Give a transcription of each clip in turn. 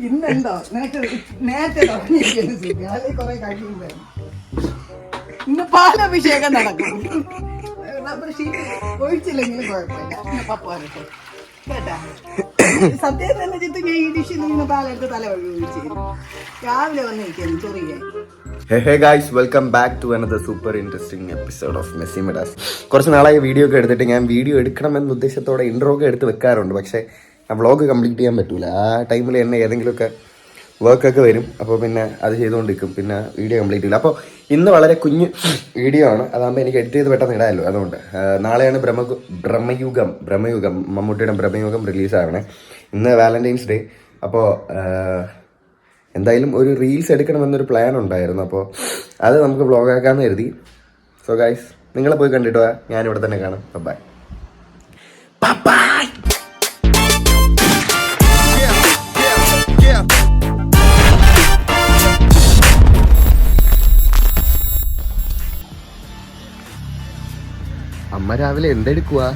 ഇന്നുണ്ടോ നിനക്ക് നേരത്തെ തുടങ്ങിയിരിക്കുന്നു അല്ലെങ്കിൽ കുറെ കഴിയുമ്പോ ഇന്ന് പാലഭിഷേകം നടക്കും. ഒഴിച്ചില്ലെങ്കിലും കുഴപ്പമില്ല. പപ്പ വരട്ടെ കേട്ടാ. സത്യം തന്നെ ചിത്തു ഞാൻ ഈ ഡിഷിൽ നിന്ന് പാലെടുത്ത് തല ഒഴിച്ചു രാവിലെ വന്നിരിക്കുന്നു ചെറിയ. Hey guys, welcome back to another super interesting episode of Messy Midas. കുറച്ച് നാളായി വീഡിയോ ഒക്കെ എടുത്തിട്ട് ഞാൻ വീഡിയോ എടുക്കണമെന്ന ഉദ്ദേശത്തോടെ ഇൻട്രോ ഒക്കെ എടുത്ത് വെക്കാറുണ്ട്. പക്ഷേ ആ വ്ളോഗ് കംപ്ലീറ്റ് ചെയ്യാൻ പറ്റൂല. ആ ടൈമിൽ എന്നെ ഏതെങ്കിലുമൊക്കെ വർക്കൊക്കെ വരും. അപ്പോൾ പിന്നെ അത് ചെയ്തുകൊണ്ടിരിക്കും. പിന്നെ വീഡിയോ കംപ്ലീറ്റ് ചെയ്യില്ല. അപ്പോൾ ഇന്ന് വളരെ കുഞ്ഞ് വീഡിയോ ആണ്. അതാകുമ്പോൾ എനിക്ക് എഡിറ്റ് ചെയ്ത് പെട്ടെന്ന് ഇടാമല്ലോ. അതുകൊണ്ട് നാളെയാണ് ബ്രഹ്മയുഗം മമ്മൂട്ടിയുടെ ബ്രഹ്മയുഗം റിലീസാകണേ. ഇന്ന് വാലന്റൈൻസ് ഡേ. അപ്പോൾ എന്തായാലും ഒരു റീൽസ് എടുക്കണമെന്നൊരു പ്ലാൻ ഉണ്ടായിരുന്നു. അപ്പോൾ അത് നമുക്ക് വ്ളോഗാക്കാമെന്ന് കരുതി. സോ ഗൈസ്, നിങ്ങളെ പോയി കണ്ടിട്ട് പോയാൽ ഞാനിവിടെ തന്നെ കാണാം. Bye bye. അമ്മ രാവിലെ എന്തെടുക്കുവാ?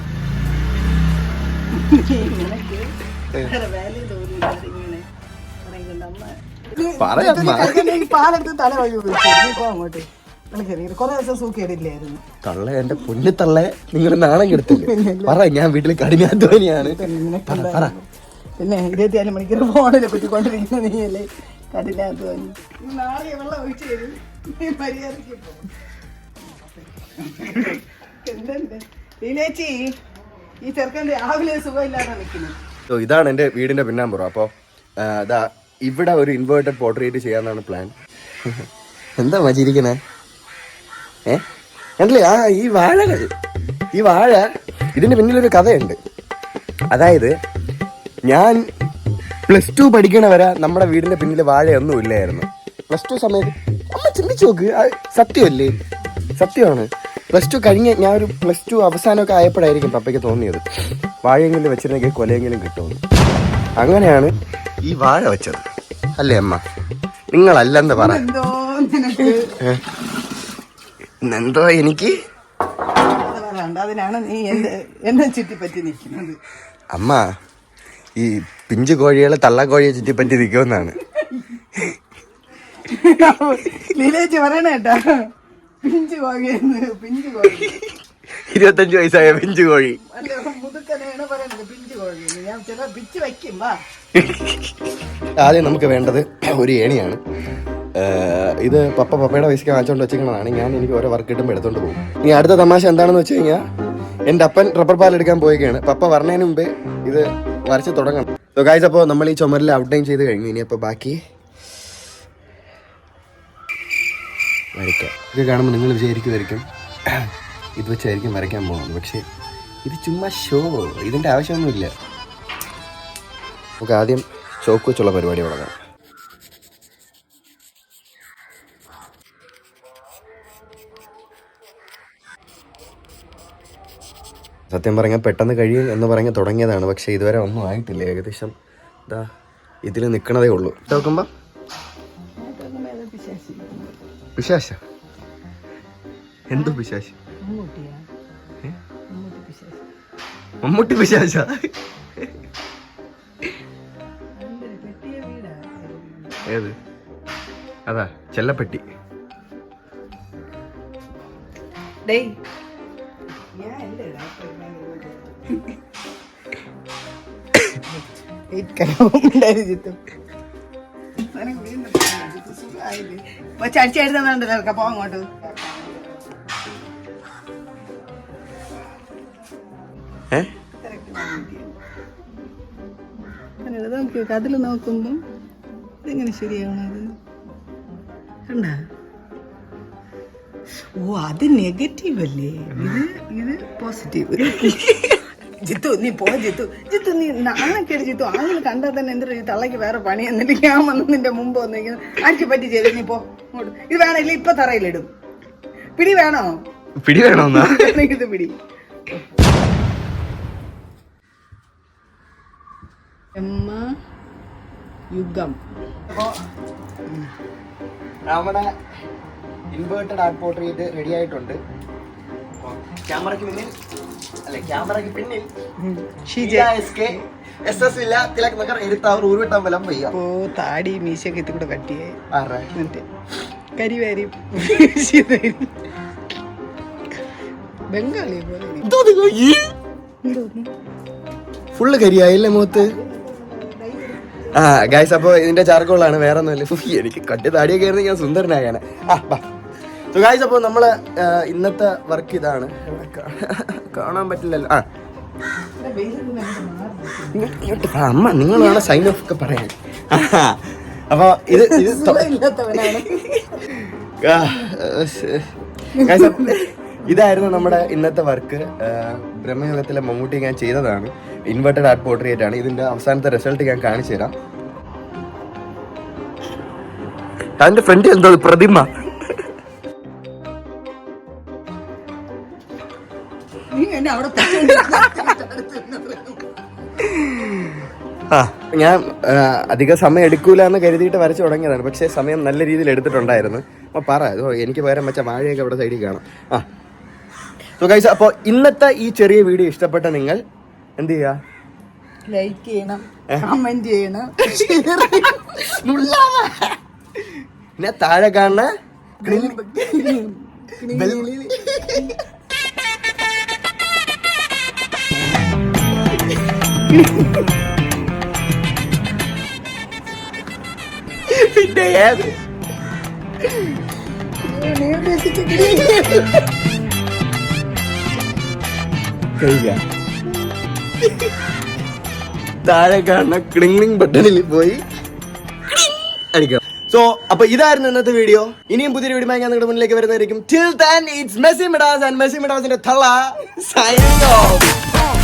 പാലെടുത്ത് തല ഒഴിച്ചു അങ്ങോട്ട് കൊറേ ദിവസം സൂക്കേടില്ലായിരുന്നു. തള്ള, എന്റെ പൊന്നു തള്ളെ, നിങ്ങൾ നാണം കെടുത്തില്ലേ? പറ, ഞാൻ വീട്ടിൽ കഠിനാധ്വാനിയാണ്. പിന്നെ 24 മണിക്കൂർ ഫോണില് കുത്തിക്കൊണ്ടിരിക്കുന്ന നീയല്ലേ കഠിനാധ്വാനി. നാളെ വെള്ളം ഒഴിച്ചു തരും മര്യാദക്ക്. ലീലേച്ചി, ഈ ചെറുക്കൻ രാവിലെ സുഖമില്ലാതെ നിൽക്കുന്നു. ഇതാണ് എൻ്റെ വീടിന്റെ പിന്നാമ്പുറം. അപ്പോൾ അതാ ഇവിടെ ഒരു ഇൻവേർട്ടഡ് പോർട്രേറ്റ് ചെയ്യാന്നാണ് പ്ലാൻ. എന്താ മജിരിക്കണേ? കണ്ടില്ലേ ഈ വാഴ ഇതിന്റെ പിന്നിലൊരു കഥയുണ്ട്. അതായത് ഞാൻ +2 പഠിക്കണ വരെ നമ്മുടെ വീടിന്റെ പിന്നിൽ വാഴയൊന്നും ഇല്ലായിരുന്നു. +2 സമയത്ത് അമ്മ ചിന്തിച്ചു നോക്ക്, സത്യമല്ലേ? സത്യമാണ്. +2 കഴിഞ്ഞ് ഞാൻ ഒരു +2 അവസാനമൊക്കെ ആയപ്പോഴായിരിക്കും പപ്പയ്ക്ക് തോന്നിയത് വാഴയെങ്കിലും വെച്ചിരുന്നെങ്കിൽ കൊലയെങ്കിലും കിട്ടുമെന്ന്. അങ്ങനെയാണ് ഈ വാഴ വെച്ചത്. അല്ലേ അമ്മ? നിങ്ങളല്ലെന്ന് പറ. എന്തോ എനിക്ക് അതിനാണ് നീ എന്നെ ചുറ്റിപ്പറ്റി നിൽക്കുന്നത്. അമ്മ, ഈ പിഞ്ചു കോഴികളെ തള്ളക്കോഴിയെ ചുറ്റിപ്പറ്റി നിൽക്കുമെന്നാണ് ലീലേച്ചി പറയണ കേട്ടാ. പിഞ്ചു കോഴി 25 വയസ്സായ പിഞ്ചു കോഴി. മുതുക്കനെയാണ് പറയണത് പിഞ്ചു കോഴി. ഞാൻ ചില പിച്ച് വയ്ക്കും. ആദ്യം നമുക്ക് വേണ്ടത് ഒരു ഏണിയാണ്. ഇത് പപ്പയുടെ വയസ്സിൽ വാങ്ങിച്ചുകൊണ്ട് വെച്ചിരിക്കുന്നതാണ്. എനിക്ക് ഓരോ വർക്ക് കിട്ടുമ്പോൾ എടുത്തോണ്ട് പോകും. ഇനി അടുത്ത തമാശ എന്താണെന്ന് വെച്ച് കഴിഞ്ഞാൽ, എൻ്റെ അപ്പൻ റബ്ബർ പാൽ എടുക്കാൻ പോയേക്കാണ്. പപ്പ പറഞ്ഞതിന് മുമ്പേ ഇത് വരച്ച് തുടങ്ങണം. സോ ഗൈസ്, അപ്പോൾ നമ്മൾ ഈ ചുമരിൽ ഔട്ട്ലൈൻ ചെയ്ത് കഴിഞ്ഞു. ഇനി അപ്പോൾ ബാക്കി വരയ്ക്കാം. ഇത് കാണുമ്പോൾ നിങ്ങൾ വിചാരിക്കുമായിരിക്കും ഇത് വെച്ചായിരിക്കും വരയ്ക്കാൻ പോകുന്നത്. പക്ഷേ ഇത് ചുമ്മാ ഷോ, ഇതിൻ്റെ ആവശ്യമൊന്നുമില്ല. നമുക്ക് ആദ്യം ചോക്ക് വെച്ചുള്ള പരിപാടി തുടങ്ങാം. സത്യം പറഞ്ഞാൽ പെട്ടെന്ന് കഴിയും എന്ന് പറഞ്ഞ് തുടങ്ങിയതാണ്. പക്ഷേ ഇതുവരെ ഒന്നും ആയിട്ടില്ല. ഏകദേശം ഇതാ ഇതിൽ നിൽക്കണതേ ഉള്ളൂ. നോക്കുമ്പോൾ പിശാശ. എന്തോ പിശാശ? മമ്മൂട്ടി പിശാശ? ഏത്? അതാ ചെല്ലപ്പെട്ടി. ചടിച്ചെഴുതുന്നുണ്ടല്ലോ. പോ അങ്ങോട്ട്. അതിൽ നോക്കുമ്പോ ഇതെങ്ങനെ ശരിയാവണത് കണ്ട? ഓ, അത് നെഗറ്റീവ് അല്ലേ? ഇത് പോസിറ്റീവ്. ജിത്തു, നീ പോ. ജിത്തു നീ നാണക്കേട്. ജിത്തു ആളുകൾ കണ്ടാൽ തന്നെ എന്തൊരു തള്ളക്ക് വേറെ പണി. എന്നിട്ട് ഞാൻ വന്ന് നിന്റെ മുമ്പ് വന്നിരിക്കുന്നു. ആർക്ക് പറ്റി ചെയ്തു? നീ പോ അങ്ങോട്ട്. ഇത് വേണമില്ല, ഇപ്പൊ തറയിലിടും. പിടി വേണോ? പിടി വേണോ? ഇത് പിടി. യുഗം. നമ്മുടെ ഇൻവേർട്ടഡ് ആർട്ട് പോർട്രേറ്റ് റെഡി ആയിട്ടുണ്ട്. ക്യാമറയ്ക്ക് പിന്നിൽ ഷീജ SK SS ഇല്ല തിലക് നഗർ എഴുത്താവൂർ ഊരുവട്ടമ്പലം വയ്യ. അപ്പോ താടി മീശയൊക്കെ ഇത് കൂടെ കട്ടിയായി ആരാ എന്നിട്ട് കരിവാരി ബംഗാളി പോലെ ഫുള്ള് കരിയായില്ലേ മുഖത്ത്. ആ ഗൈസ്, അപ്പോൾ ഇതിന്റെ ചാർക്കോളാണ്, വേറെ ഒന്നുമില്ല. എനിക്ക് കട്ടി താടിയൊക്കെ ആയിരുന്നു ഞാൻ സുന്ദരനായാണ്. സോ ഗൈസ്, അപ്പോൾ നമ്മള് ഇന്നത്തെ വർക്ക് ഇതാണ്. കാണാൻ പറ്റില്ലല്ലോ. അമ്മ നിങ്ങളാണ് സൈൻ ഓഫ് ഒക്കെ പറയാൻ. അപ്പൊ ഇത് ഇതായിരുന്നു നമ്മുടെ ഇന്നത്തെ വർക്ക്. ബ്രഹ്മയുഗത്തിലെ മമ്മൂട്ടി ഞാൻ ചെയ്തതാണ്. ഇൻവെർട്ടഡ് ആർട്ട് പോർട്രേറ്റ് ആണ്. ഇതിന്റെ അവസാനത്തെ റിസൾട്ട് ഞാൻ കാണിച്ചു തരാം. അതിന്റെ ഫ്രണ്ട് എന്തോ പ്രതിമ. ഞാൻ അധിക സമയം എടുക്കൂല എന്ന് കരുതിയിട്ട് വരച്ചു തുടങ്ങിയതാണ്. പക്ഷേ സമയം നല്ല രീതിയിൽ എടുത്തിട്ടുണ്ടായിരുന്നു. അപ്പൊ പറ, എനിക്ക് പകരം വെച്ച വാഴയൊക്കെ അവിടെ സൈഡിൽ കാണാം. സോ ഗൈസ്, അപ്പോൾ ഇന്നത്തെ ഈ ചെറിയ വീഡിയോ ഇഷ്ടപ്പെട്ട നിങ്ങൾ എന്ത് ചെയ്യുക? ലൈക്ക് ചെയ്യണം, കമന്റ് ചെയ്യണം, പിന്നെ താഴെ കാണുന്ന പിന്നെ ഏത് താഴെ കാണുന്ന ക്ലിംഗ് ബട്ടണിൽ പോയി അടിക്കാം. സോ അപ്പൊ ഇതായിരുന്നു ഇന്നത്തെ വീഡിയോ. ഇനിയും പുതിയൊരു വീഡിയോ ഞാൻ നിങ്ങളുടെ മുന്നിലേക്ക് വരുന്നതായിരിക്കും. Till then, it's Messi Midas and Messi Midasന്റെ തള്ള signing off.